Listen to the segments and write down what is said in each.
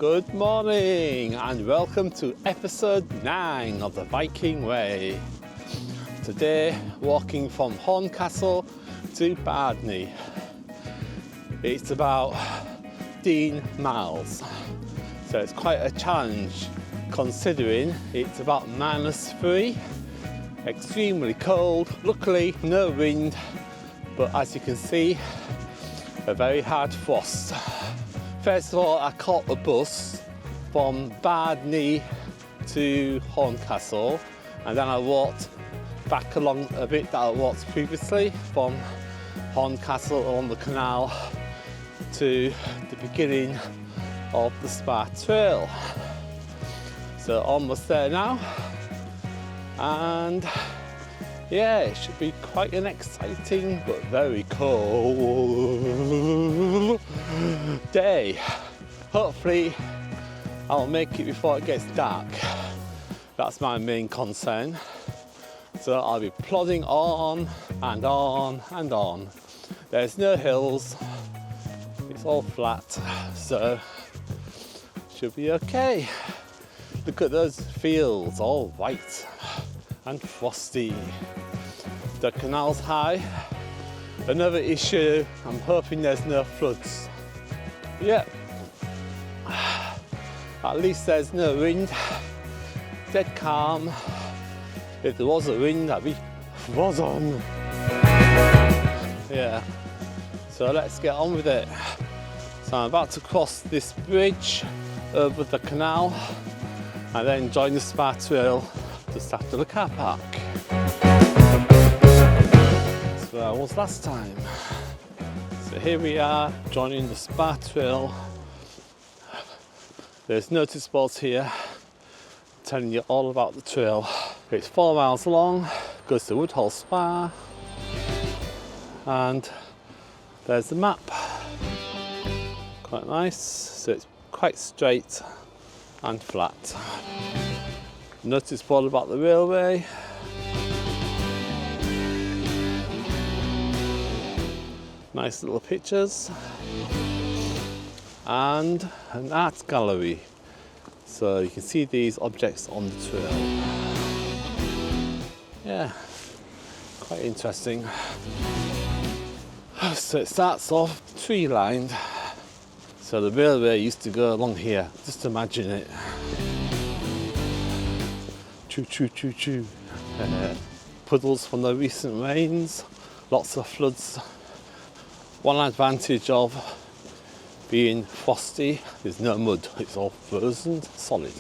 Good morning and welcome to episode 9 of the Viking Way. Today walking from Horncastle to Bardney. It's about 15 miles, so it's quite a challenge considering it's about -3, extremely cold, luckily no wind, but as you can see, a very hard frost. First of all, I caught a bus from Bardney to Horncastle, and then I walked back along a bit that I walked previously from Horncastle along the canal to the beginning of the Spa Trail. So almost there now, and yeah, it should be quite an exciting but very cold day. Hopefully I'll make it before it gets dark. That's my main concern. So I'll be plodding on and on and on. There's no hills, it's all flat, so should be okay. Look at those fields, all white and frosty. The canal's high. Another issue, I'm hoping there's no floods. Yeah, at least there's no wind, dead calm. If there was a wind, I'd be frozen. Yeah, so let's get on with it. So I'm about to cross this bridge over the canal and then join the Spa Trail just after the car park. That's where I was last time. So here we are joining the Spa Trail. There's notice boards here telling you all about the trail. It's 4 miles long, goes to Woodhall Spa, and there's the map. Quite nice, so it's quite straight and flat. Notice board about the railway. Nice little pictures. And an art gallery. So you can see these objects on the trail. Yeah, quite interesting. So it starts off tree lined. So the railway used to go along here, just imagine it. Choo choo choo choo. Puddles from the recent rains, lots of floods. One advantage of being frosty, there's no mud, it's all frozen solid.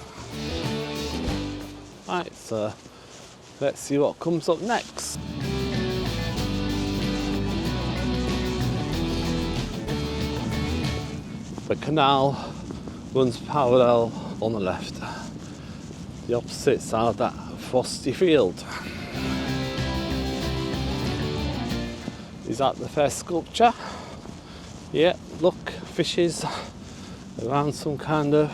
Right, so let's see what comes up next. The canal runs parallel on the left. The opposite side of that frosty field. Is that the first sculpture? Yeah, look, fishes around some kind of...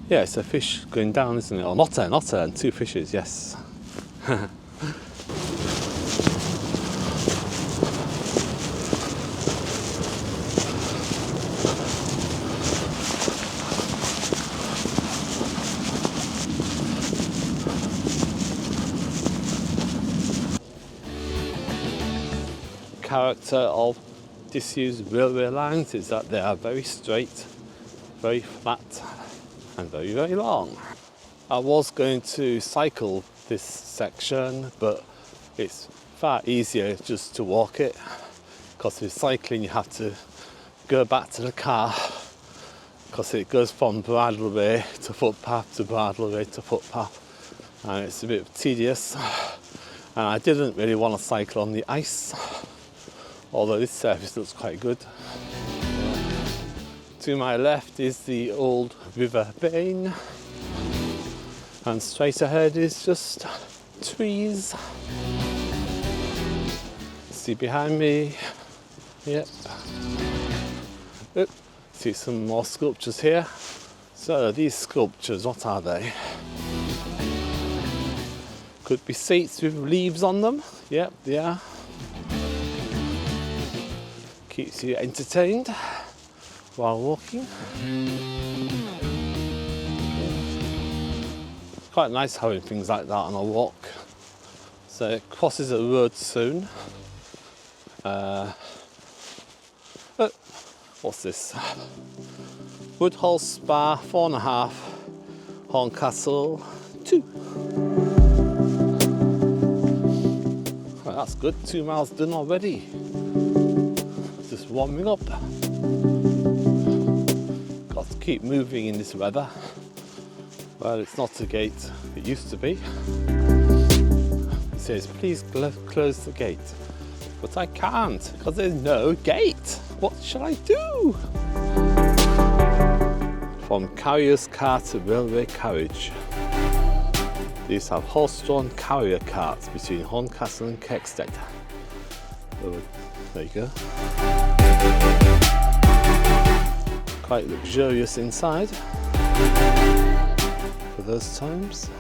Yeah, it's a fish going down, isn't it? Or otter, and 2 fishes, yes. Character of disused railway lines is that they are very straight, very flat and very, very long. I was going to cycle this section, but it's far easier just to walk it, because with cycling you have to go back to the car, because it goes from bridleway to footpath to bridleway to footpath, and it's a bit tedious. And I didn't really want to cycle on the ice, although this surface looks quite good. To my left is the old River Bane, and straight ahead is just trees. See behind me, yep. Oop. See some more sculptures here. So these sculptures, what are they? Could be seats with leaves on them. Yep, they are. Keeps you entertained while walking. quite nice having things like that on a walk. So it crosses a road soon. What's this? Woodhall Spa 4.5, Horncastle 2. Well, that's good, 2 miles done already. Just warming up. Got to keep moving in this weather. Well, it's not a gate, it used to be. It says, please close the gate. But I can't, because there's no gate. What shall I do? From carrier's car to railway carriage. These have horse-drawn carrier carts between Horncastle and Kexted. Oh, there you go. Quite luxurious inside for those times.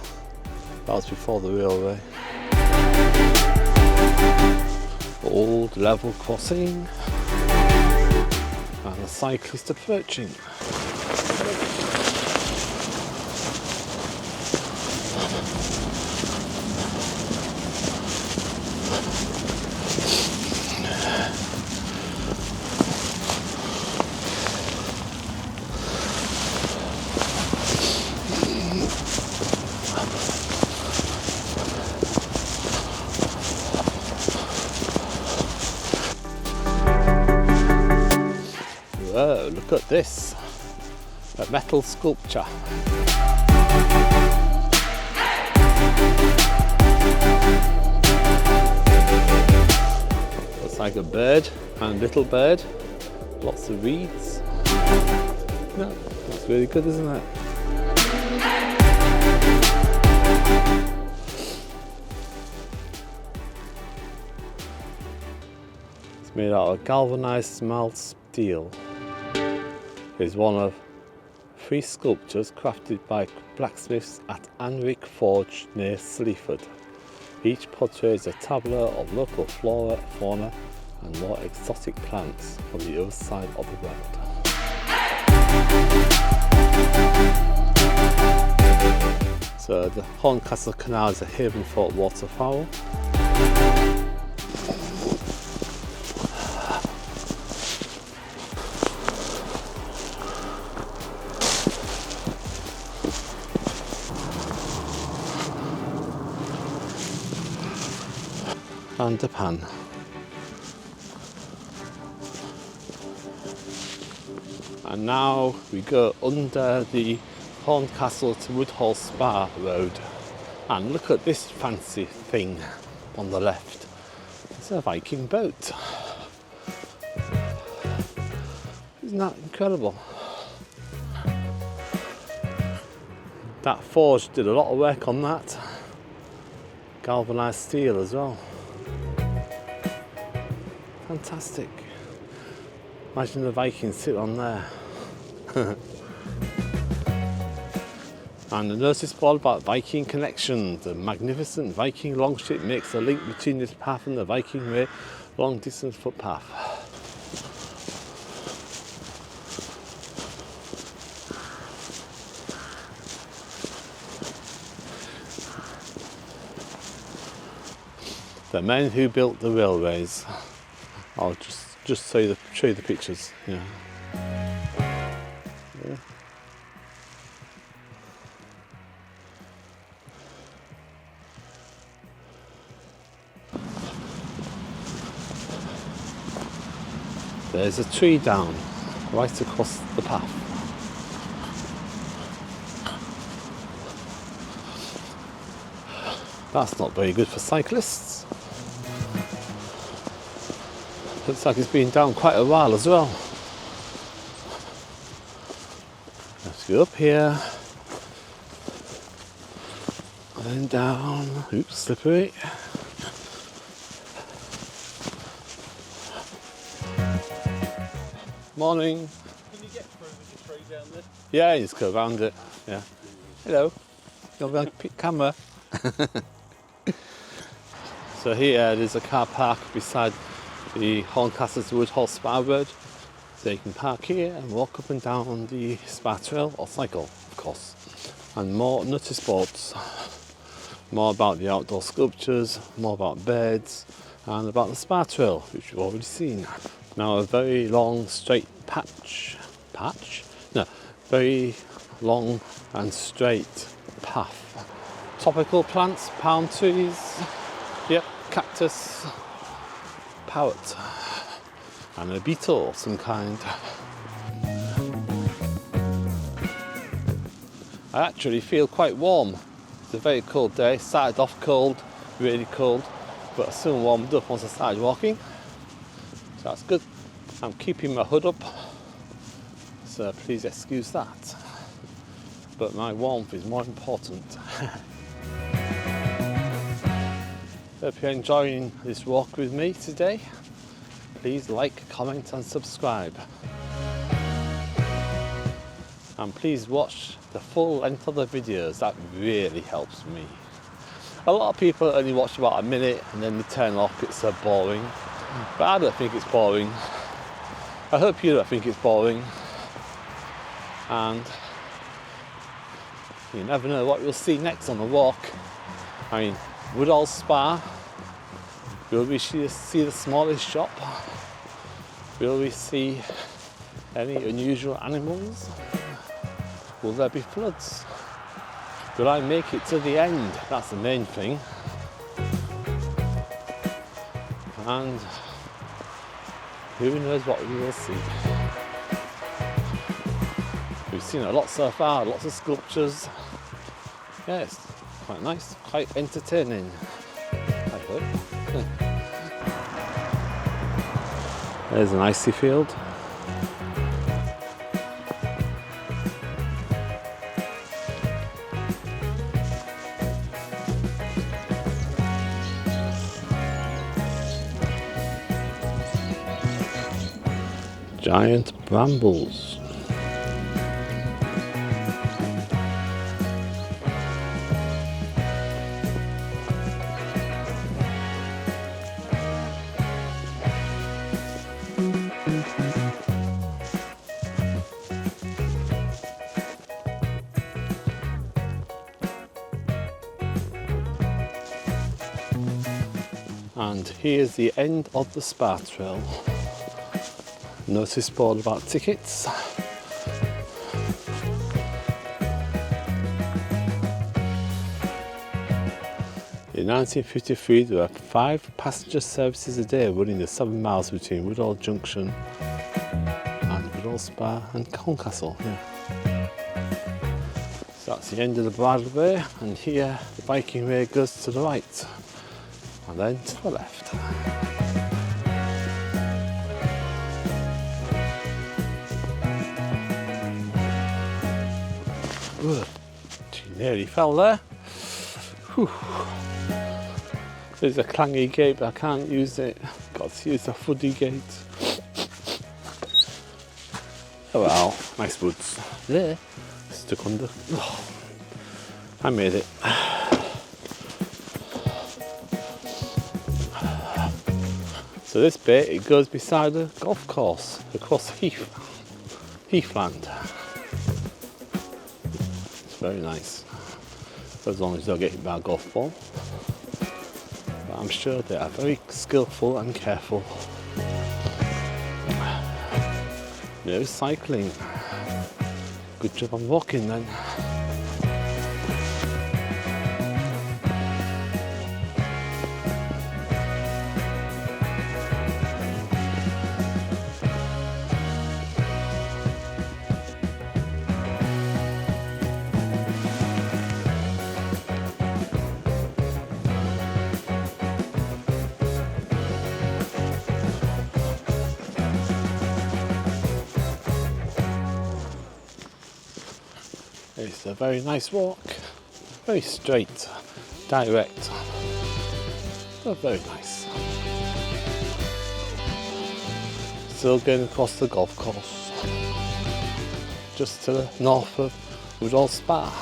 That was before the railway. Old level crossing and a cyclist approaching. Whoa, look at this, a metal sculpture. Looks like a bird and little bird, lots of reeds. No, that's really good, isn't it? It's made out of galvanised smelt steel. Is one of 3 sculptures crafted by blacksmiths at Anric Forge near Sleaford. Each portrays a tableau of local flora, fauna and more exotic plants from the other side of the world. So the Horncastle Canal is a haven for waterfowl. And a pan. And now we go under the Horncastle to Woodhall Spa road. And look at this fancy thing on the left. It's a Viking boat. Isn't that incredible? That forge did a lot of work on that. Galvanised steel as well. Fantastic. Imagine the Vikings sit on there. And the notice board about Viking Connection. The magnificent Viking longship makes a link between this path and the Viking Way long distance footpath. The men who built the railways. I'll just show you the pictures. Yeah. Yeah. There's a tree down right across the path. That's not very good for cyclists. Looks like it's been down quite a while as well. Let's go up here. And down. Oops, slippery. Morning. Can you get through with the tree down there? Yeah, you just go around it. Yeah. Hello. You're on camera. So here there's a car park beside the Horncastle to Woodhall Spa Road. So you can park here and walk up and down the Spa Trail or cycle, of course. and more notice boards. More about the outdoor sculptures, more about beds, and about the spa trail, which you've already seen. Now a very long straight very long and straight path. Tropical plants, palm trees, yep, cactus, parrot, and a beetle of some kind. I actually feel quite warm. It's a very cold day. Started off cold, really cold, but I soon warmed up once I started walking. So that's good. I'm keeping my hood up, so please excuse that. But my warmth is more important. Hope you're enjoying this walk with me today. Please like, comment and subscribe. And please watch the full length of the videos, that really helps me. A lot of people only watch about a minute and then they turn off, it's so boring. But I don't think it's boring. I hope you don't think it's boring. And you never know what you'll see next on the walk. I mean, Woodhall Spa. Will we see the smallest shop? Will we see any unusual animals? Will there be floods? Will I make it to the end? That's the main thing. And who knows what we will see. We've seen a lot so far, lots of sculptures. Yeah, it's quite nice, quite entertaining, I hope. There's an icy field. Giant brambles. And here's the end of the spa trail. Notice board about tickets. In 1953 there were 5 passenger services a day running the 7 miles between Woodhall Junction and Woodhall Spa and Horncastle. Yeah. So that's the end of the Bardney Way, and here the Viking Way goes to the right and then to the left. She nearly fell there. Whew. There's a clangy gate, but I can't use it. Got to use the fuddy gate. Oh well, nice woods. There, stuck under. Oh, I made it. So this bit, it goes beside a golf course across heathland. Very nice, as long as you don't get hit by a golf ball. But I'm sure they are very skillful and careful. No cycling. Good job I'm walking then. It's a very nice walk, very straight, direct, but very nice. Still going across the golf course, just to the north of Woodhall Spa.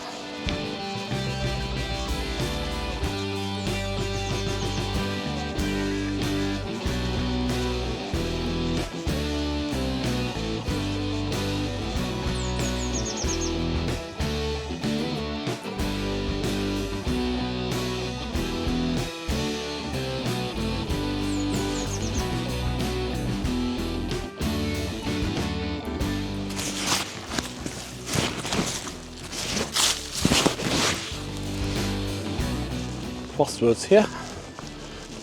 crossroads here.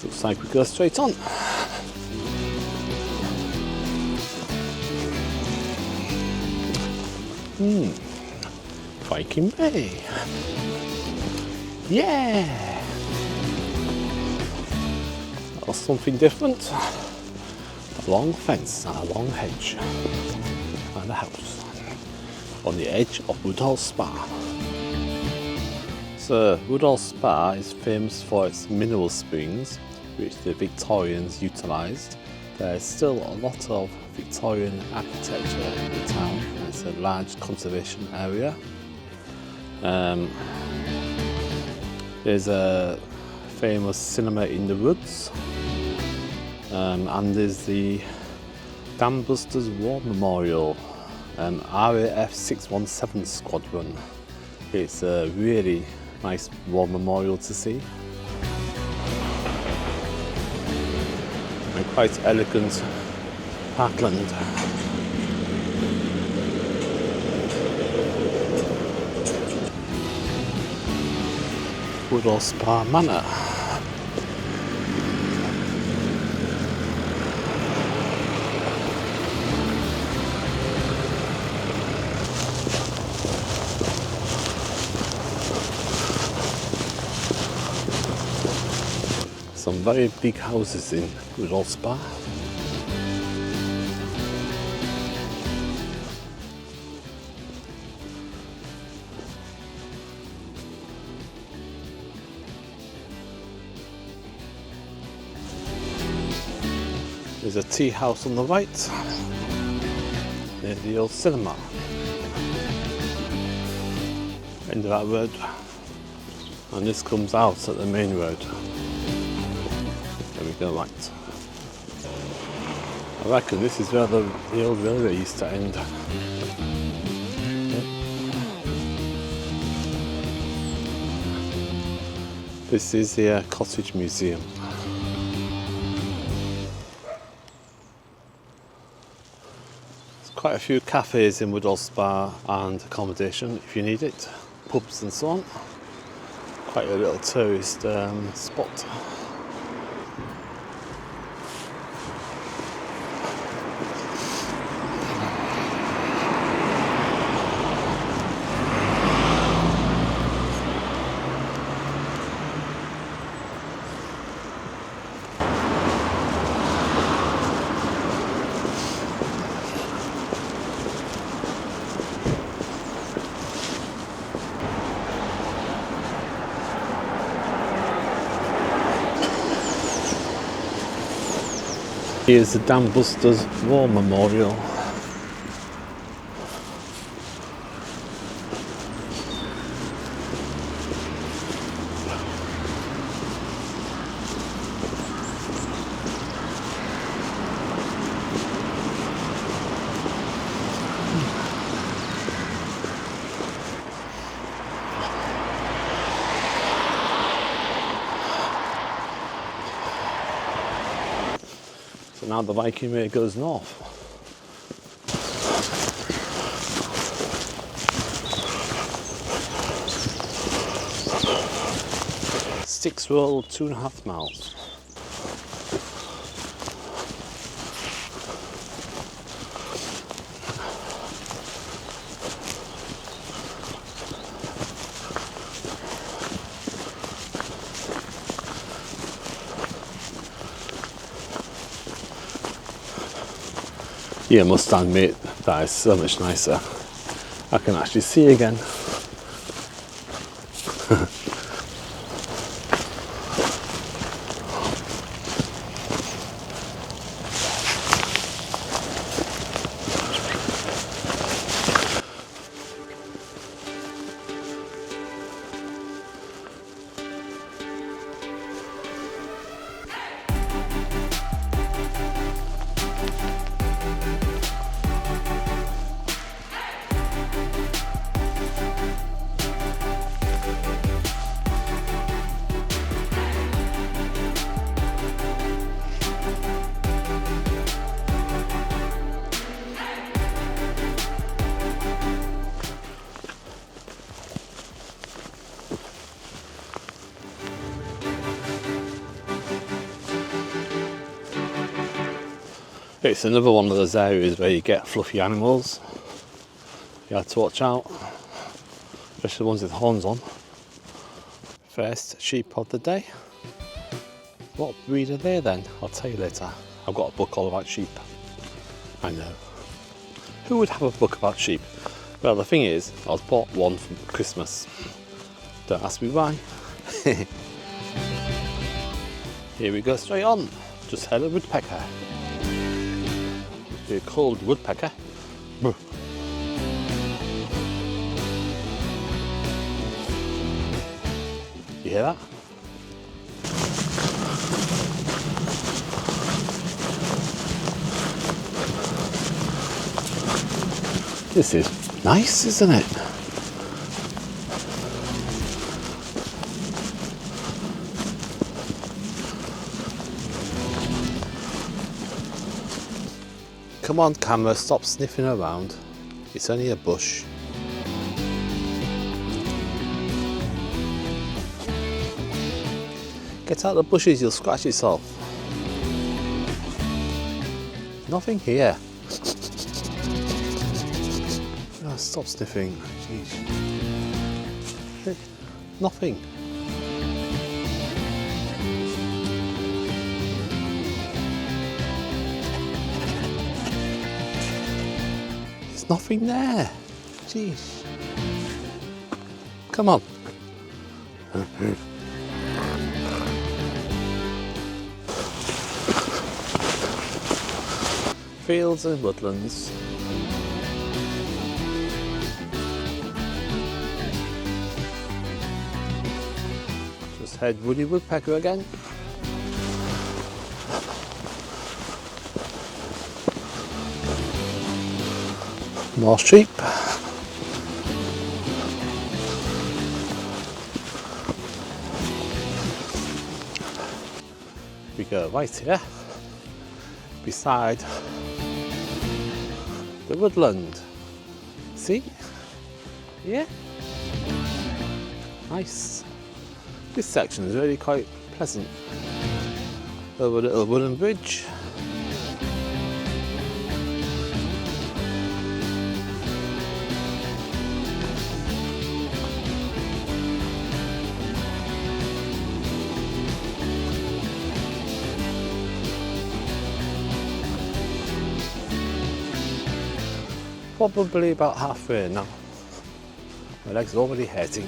Looks like we go straight on. Viking Way. Yeah! That's something different. A long fence and a long hedge. And a house on the edge of Woodhall Spa. So Woodhall Spa is famous for its mineral springs, which the Victorians utilised. There's still a lot of Victorian architecture in the town. It's a large conservation area. There's a famous cinema in the woods, and there's the Dam Busters War Memorial, RAF 617 Squadron. It's a really nice war memorial to see. And quite elegant parkland. Woodhall Spa Manor. Some very big houses in Woodhall Spa. There's a tea house on the right, near the old cinema. End of that road, and this comes out at the main road. There we go, right. I reckon this is where the old railway used to end. Yep. This is the cottage museum. Quite a few cafes in Woodhall Spa and accommodation if you need it, pubs and so on. Quite a little tourist spot. Here's the Dam Busters War Memorial. So now the Viking Way goes north. StixWould 2.5 miles. Yeah, must admit that is so much nicer. I can actually see again. It's another one of those areas where you get fluffy animals. You have to watch out, especially the ones with horns on. First sheep of the day. What breed are they then? I'll tell you later. I've got a book all about sheep. I know. Who would have a book about sheep? Well, the thing is, I was bought one for Christmas. Don't ask me why. Here we go straight on. Just had a woodpecker. They're called woodpecker. You hear that? This is nice, isn't it? Come on, camera, stop sniffing around. It's only a bush. Get out of the bushes, you'll scratch yourself. Nothing here. Oh, stop sniffing. Jeez. Nothing. There's nothing there. Jeez. Come on. Fields and woodlands. Just head woody woodpecker again. More sheep. We go right here, beside the woodland. See? Yeah? Nice. This section is really quite pleasant. Over a little wooden bridge. Probably about halfway now. My legs are already hurting.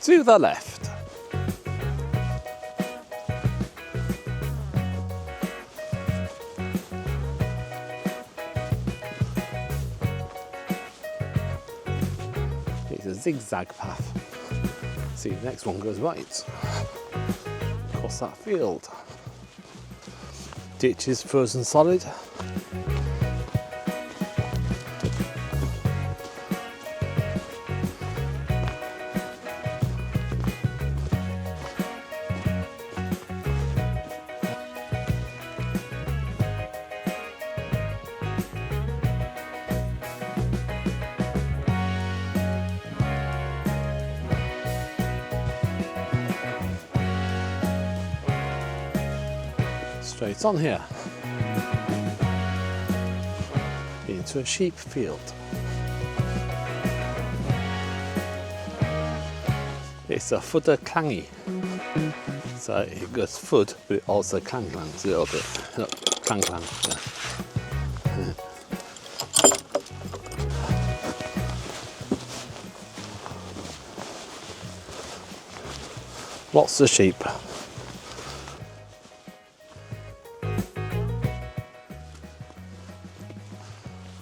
To the left. It's a zigzag path. See, the next one goes right. Across that field. Ditch is frozen solid. Straight on here into a sheep field. It's a footer clangy, so it goes foot, but it also clangs a little bit. No, clang. Yeah. Lots of sheep.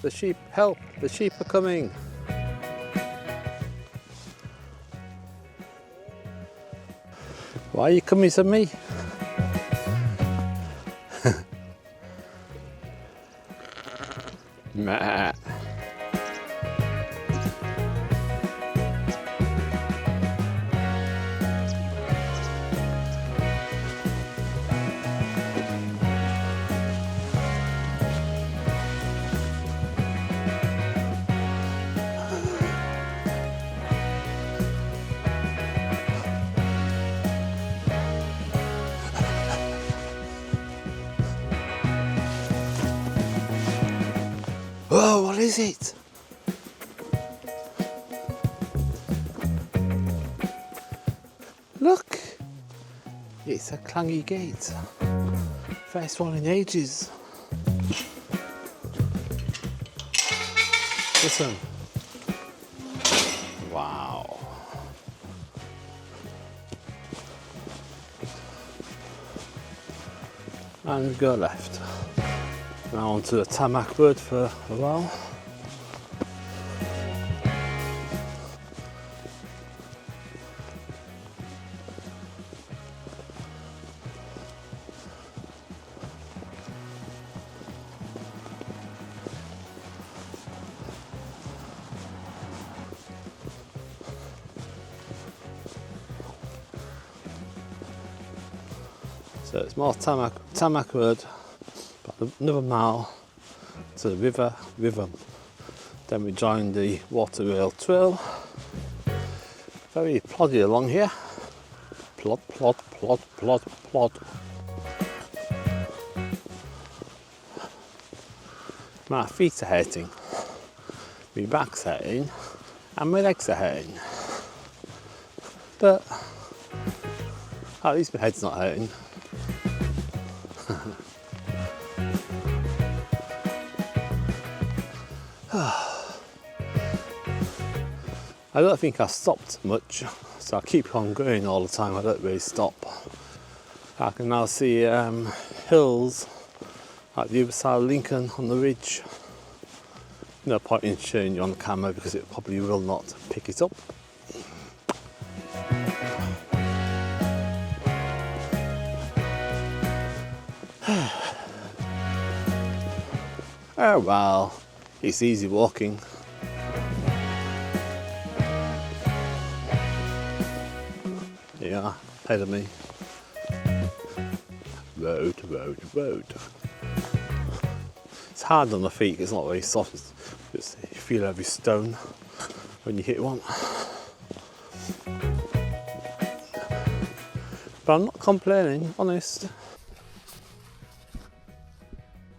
The sheep, help, the sheep are coming. Why are you coming to me? Meh. Whoa, what is it? Look! It's a clangy gate. First one in ages. Listen. Wow. And we go left. Now onto the tarmac road for a while. So it's more tarmac road, about another mile to the river. Then we join the water rail trail. Very ploddy along here. Plod, plod, plod, plod, plod. My feet are hurting, my back's hurting, and my legs are hurting. But at least my head's not hurting. I don't think I stopped much, so I keep on going all the time. I don't really stop. I can now see hills at the other side of Lincoln on the ridge. No point in showing you on camera because it probably will not pick it up. Oh well, it's easy walking. Yeah, ahead of me. Road, road, road. It's hard on the feet, it's not very soft. You feel every stone when you hit one. But I'm not complaining, honest.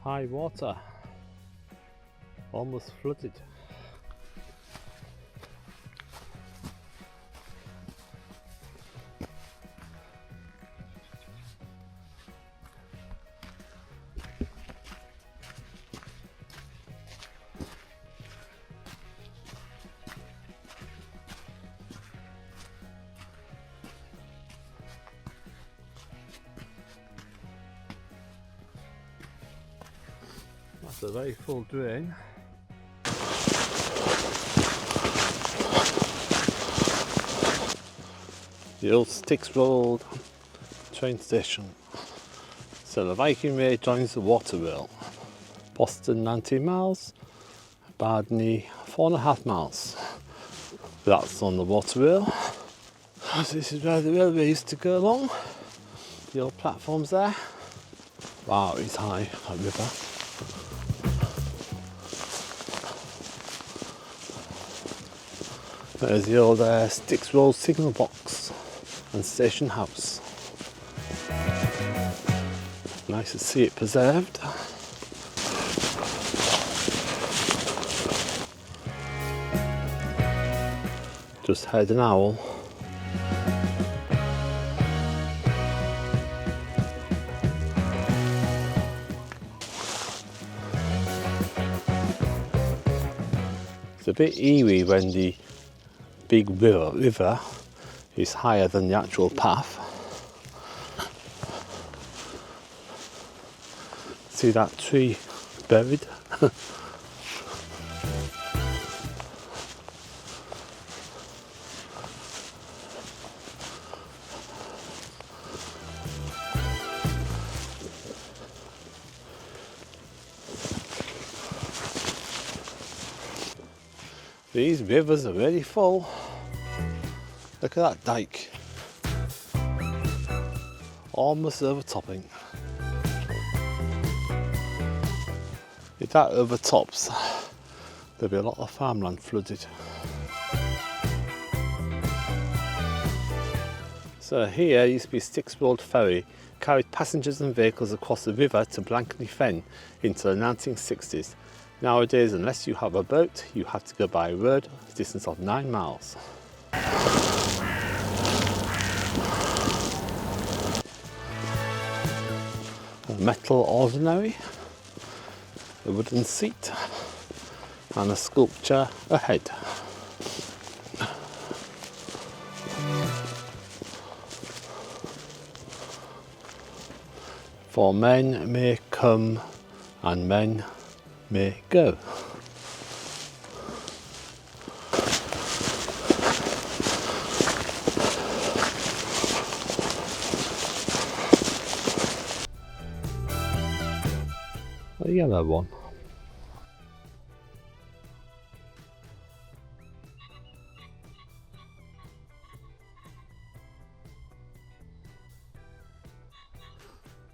High water. Almost flooded. That's a very full drain. The old StixWould train station. So the Viking Way joins the water rail. Boston 19 miles, Bardney 4.5 miles. That's on the water rail. So this is where the railway used to go along. The old platforms there. Wow, it's high, that river. There's the old StixWould signal box and station house. Nice to see it preserved. Just heard an owl. It's a bit eerie when the big river is higher than the actual path. See that tree buried? These rivers are really full. Look at that dike. Almost overtopping. If that overtops, there'll be a lot of farmland flooded. So here used to be StixWould ferry, carried passengers and vehicles across the river to Bardney Fen into the 1960s. Nowadays, unless you have a boat, you have to go by road, a distance of 9 miles. A metal ordinary, a wooden seat, and a sculpture ahead. For men may come and men may go. A yellow one.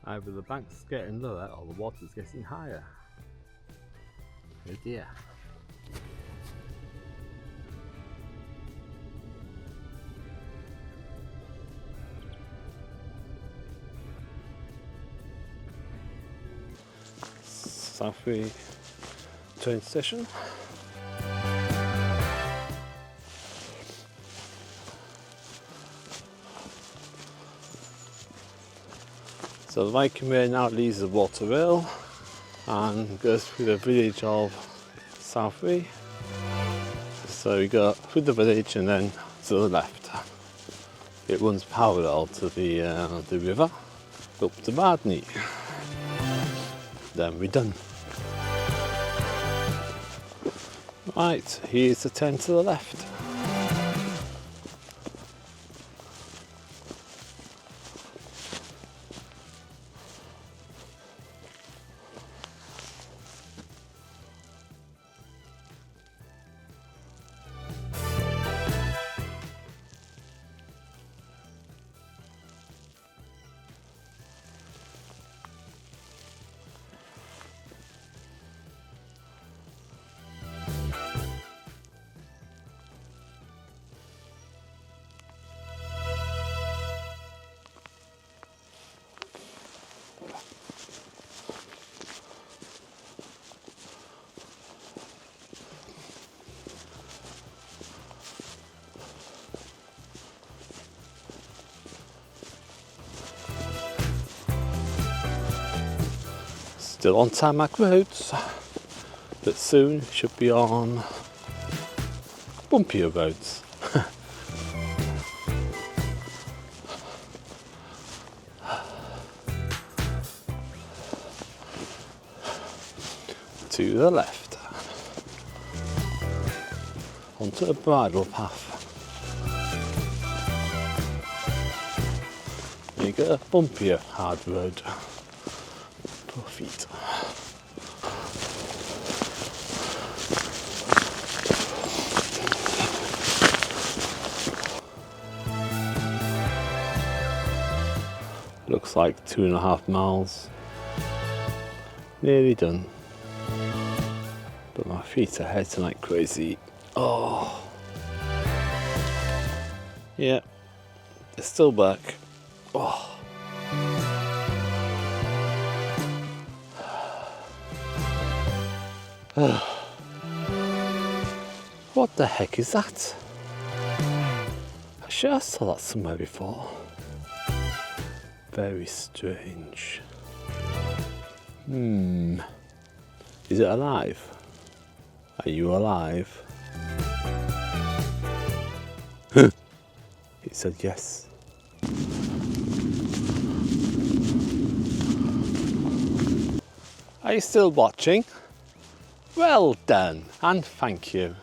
Either the bank's getting lower or the water's getting higher. Oh dear. Southrey train station. So the Viking Way now leaves the water rail and goes through the village of Southrey. So we go through the village and then to the left. It runs parallel to the river up to Bardney. Then we're done. Right, here's the turn to the left. Still on tarmac roads, but soon should be on bumpier roads. To the left, onto a bridle path. You get a bumpier hard road. Poor feet. Looks like 2.5 miles. Nearly done. But my feet are hurting like crazy. Oh. Yeah, they're still back. Oh. What the heck is that? I sure I saw that somewhere before. Very strange. Is it alive? Are you alive? It said yes. Are you still watching? Well done and thank you.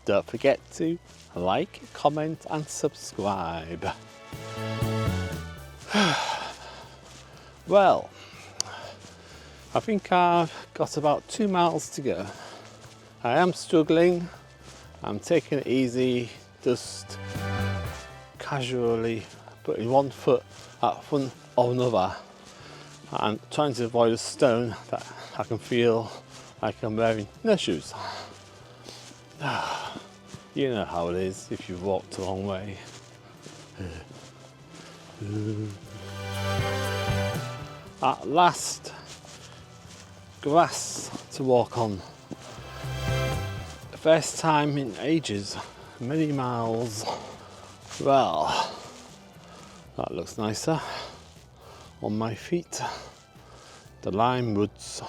Don't forget to like, comment and subscribe. Well, I think I've got about 2 miles to go. I am struggling I'm taking it easy, just casually putting one foot at front of another and trying to avoid a stone that I can feel like I'm wearing no shoes. You know how it is if you've walked a long way. At last, grass to walk on. The first time in ages, many miles. Well, that looks nicer on my feet. The LimeWoods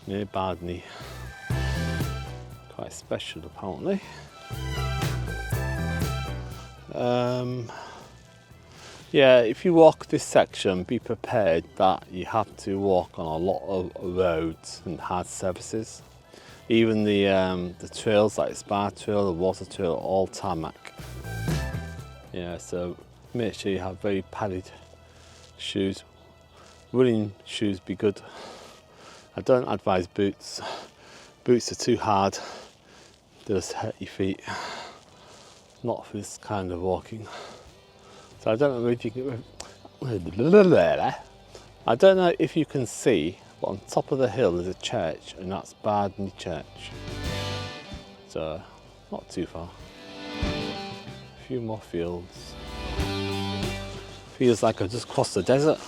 near Bardney. Quite special apparently. Yeah, if you walk this section, be prepared that you have to walk on a lot of roads and hard surfaces. Even the trails like the Spa Trail, the Water Trail, are all tarmac. Yeah, so make sure you have very padded shoes. Running shoes be good. I don't advise boots. Boots are too hard. They just hurt your feet. Not for this kind of walking. So I don't know if you can. I don't know if you can see, but on top of the hill is a church, and that's Bardney Church. So not too far. A few more fields. Feels like I've just crossed the desert.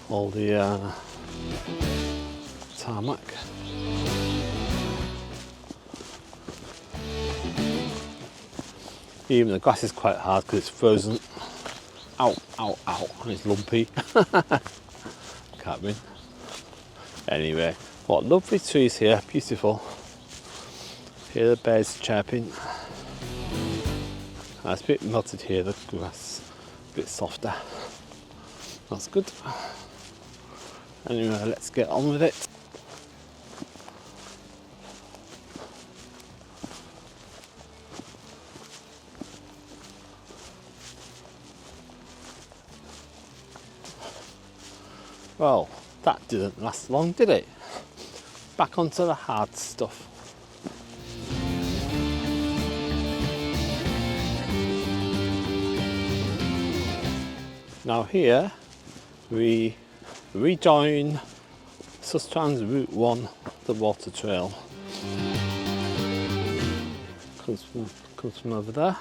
All the tarmac. Even the grass is quite hard because it's frozen. Ow, ow, ow, and it's lumpy. Can't win. Anyway, what lovely trees here, beautiful. Hear the birds chirping. It's a bit melted here, the grass, a bit softer. That's good. Anyway, let's get on with it. Well, that didn't last long, did it? Back onto the hard stuff. Now here we rejoin Sustrans Route 1, the Water Trail. Comes from over there.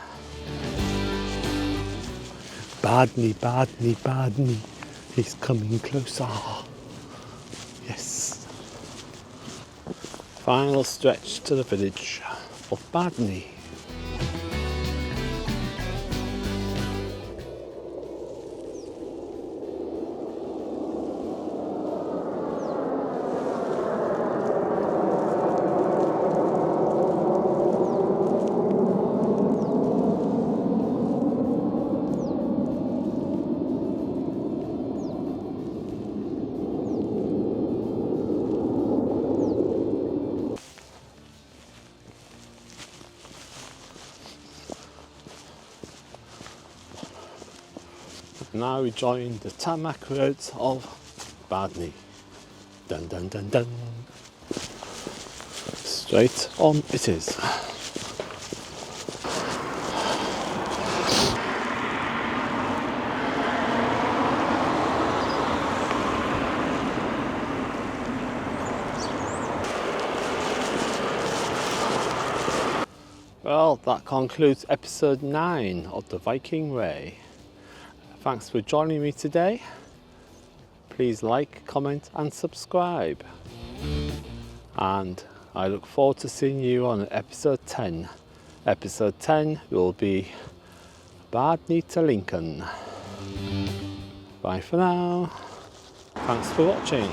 Bardney, Bardney, Bardney. He's coming closer. Yes. Final stretch to the village of Bardney. Now we join the tarmac roads of Bardney. Dun dun dun dun. Straight on it is. Well, that concludes episode 9 of the Viking Way. Thanks for joining me today. Please like, comment and subscribe. And I look forward to seeing you on episode 10. Episode 10 will be Bardney to Lincoln. Bye for now. Thanks for watching.